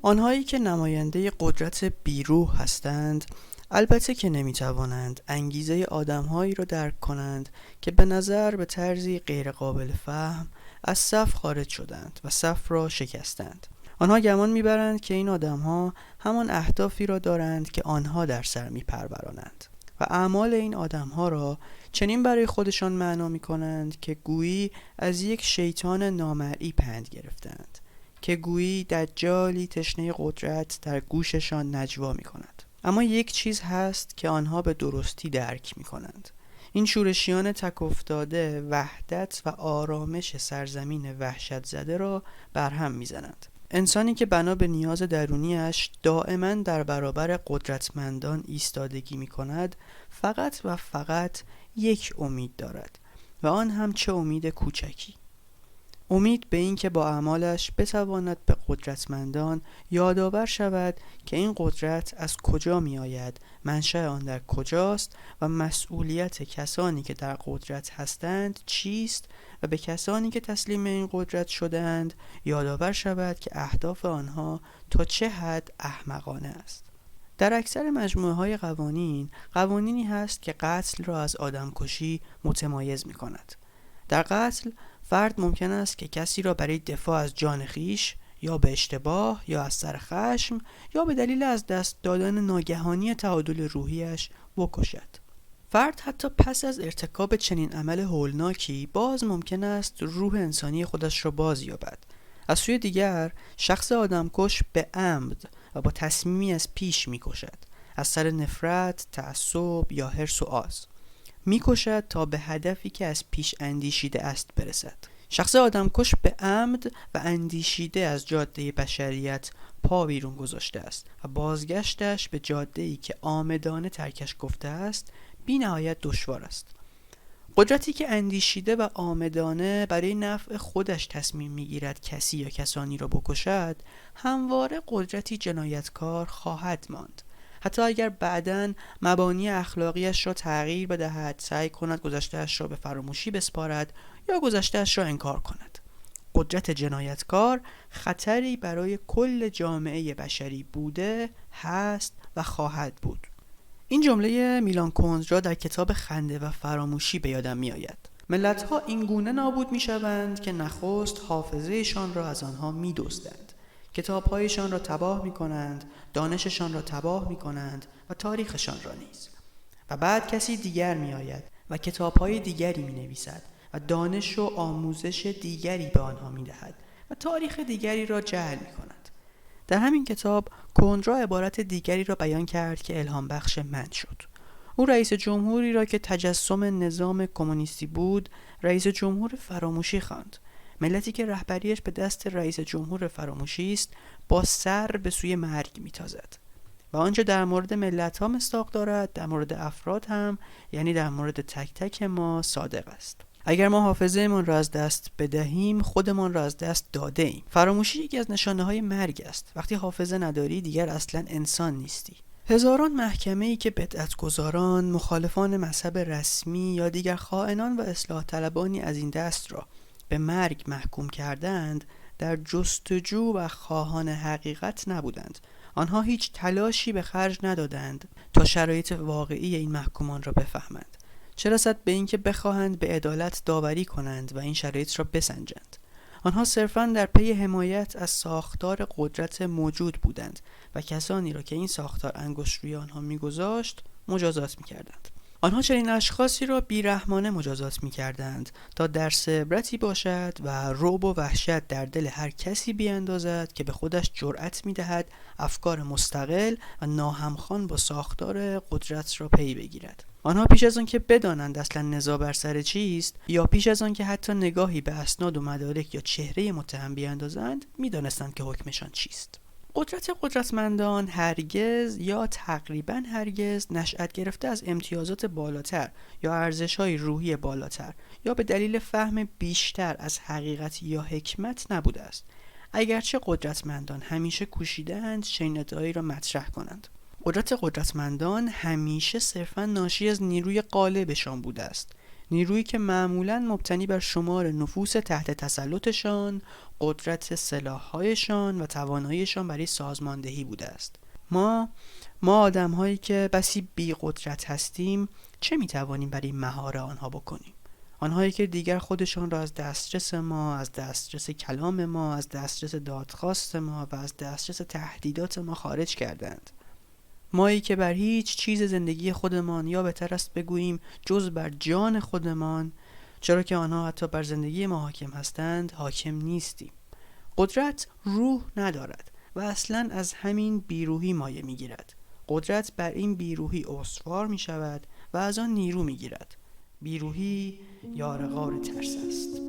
آنهایی که نماینده قدرت بیروح هستند البته که نمیتوانند انگیزه آدمهایی را درک کنند که به نظر به طرزی غیر قابل فهم از صف خارج شدند و صف را شکستند. آنها گمان میبرند که این آدمها همان اهدافی را دارند که آنها در سر میپرورانند و اعمال این آدمها را چنین برای خودشان معنا میکنند که گویی از یک شیطان نامرئی پند گرفتند، که گویی دجالی تشنه قدرت در گوششان نجوا می کند. اما یک چیز هست که آنها به درستی درک می کنند. این شورشیان تک افتاده وحدت و آرامش سرزمین وحشت زده را برهم می زنند. انسانی که بنا به نیاز درونیش دائما در برابر قدرتمندان ایستادگی می کند فقط و فقط یک امید دارد و آن هم چه امید کوچکی. امید به این که با اعمالش بتواند به قدرتمندان یادآور شود که این قدرت از کجا می آید، منشأ آن در کجاست و مسئولیت کسانی که در قدرت هستند چیست و به کسانی که تسلیم این قدرت شده‌اند یادآور شود که اهداف آنها تا چه حد احمقانه است. در اکثر مجموعه های قوانینی هست که قتل را از آدمکشی متمایز می کند. در قتل فرد ممکن است که کسی را برای دفاع از جان خویش یا به اشتباه یا از سر خشم یا به دلیل از دست دادن ناگهانی تعادل روحیش بکشد. فرد حتی پس از ارتکاب چنین عمل هولناکی باز ممکن است روح انسانی خودش را باز یابد. از سوی دیگر شخص آدمکش به عمد و با تصمیمی از پیش می‌کشد، از سر نفرت، تعصب یا حرص و آز می‌کشد تا به هدفی که از پیش اندیشیده است برسد. شخص آدمکش به عمد و اندیشیده از جاده بشریت پا بیرون گذاشته است و بازگشتش به جاده‌ای که عامدانه ترکش گفته است بی نهایت دشوار است. قدرتی که اندیشیده و عامدانه برای نفع خودش تصمیم میگیرد کسی یا کسانی را بکشد همواره قدرتی جنایتکار خواهد ماند، حتی اگر بعداً مبانی اخلاقیش را تغییر بدهد، سعی کند گذشته‌اش را به فراموشی بسپارد یا گذشته‌اش را انکار کند. قدرت جنایتکار خطری برای کل جامعه بشری بوده، هست و خواهد بود. این جمله میلان کندرا در کتاب خنده و فراموشی به یادم می آید. ملت‌ها این گونه نابود می شوند که نخست حافظه‌شان را از آنها می دزدند. کتاب‌هایشان را تباه می کنند، دانششان را تباه می کنند و تاریخشان را نیز. و بعد کسی دیگر می آید و کتاب‌های دیگری می نویسد و دانش و آموزش دیگری به آنها می دهد و تاریخ دیگری را جعل می کند. در همین کتاب کندرا عبارت دیگری را بیان کرد که الهام بخش من شد. او رئیس جمهوری را که تجسم نظام کمونیستی بود رئیس جمهور فراموشی خواند. ملتی که رهبریش به دست رئیس جمهور فراموشی است با سر به سوی مرگ میتازد. و آنچه در مورد ملت ها مصداق دارد در مورد افراد هم، یعنی در مورد تک تک ما صادق است. اگر ما حافظه من را از دست بدهیم خودمان را از دست داده ایم. فراموشی یکی از نشانه های مرگ است. وقتی حافظه نداری دیگر اصلا انسان نیستی. هزاران محکمه‌ای که بدعت‌گذاران، مخالفان مذهب رسمی یا دیگر خائنان و اصلاح طلبانی از این دست را به مرگ محکوم کردند در جستجو و خواهان حقیقت نبودند. آنها هیچ تلاشی به خرج ندادند تا شرایط واقعی این محکومان را بفهمند. چه رسد به اینکه بخواهند به عدالت داوری کنند و این شرایط را بسنجند. آنها صرفاً در پی حمایت از ساختار قدرت موجود بودند و کسانی را که این ساختار انگشت روی آنها می‌گذاشت مجازات می‌کردند. آنها چنین اشخاصی را بیرحمانه مجازات می‌کردند تا درس عبرتی باشد و رعب و وحشت در دل هر کسی بیاندازد که به خودش جرأت می‌دهد افکار مستقل و ناهمخوان با ساختار قدرت را پی بگیرد. آنها پیش از آن که بدانند اصلا نزاع بر سر چیست، یا پیش از آن که حتی نگاهی به اسناد و مدارک یا چهره متهم بیاندازند، میدانستند که حکمشان چیست. قدرتمندان هرگز یا تقریبا هرگز نشأت گرفته از امتیازات بالاتر یا ارزش‌های روحی بالاتر یا به دلیل فهم بیشتر از حقیقت یا حکمت نبوده است، اگرچه قدرتمندان همیشه کوشیدند چنین ادعایی را مطرح کنند. قدرتمندان همیشه صرفاً ناشی از نیروی غالبشان بوده است، نیرویی که معمولاً مبتنی بر شمار نفوس تحت تسلطشان، قدرت سلاح‌هایشان و تواناییشان برای سازماندهی بوده است. ما آدم‌هایی که بسی بی قدرت هستیم چه می‌توانیم برای مهار آنها بکنیم؟ آنهایی که دیگر خودشان را از دسترس ما، از دسترس کلام ما، از دسترس دادخواست ما و از دسترس تهدیدات ما خارج کردند. مایی که بر هیچ چیز زندگی خودمان، یا بهتر است بگوییم جز بر جان خودمان، چرا که آنها حتی بر زندگی ما حاکم هستند، حاکم نیستیم. قدرت روح ندارد و اصلاً از همین بیروحی مایه میگیرد. قدرت بر این بیروحی استوار می شود و از آن نیرو می گیرد. بیروحی یارغار ترس است.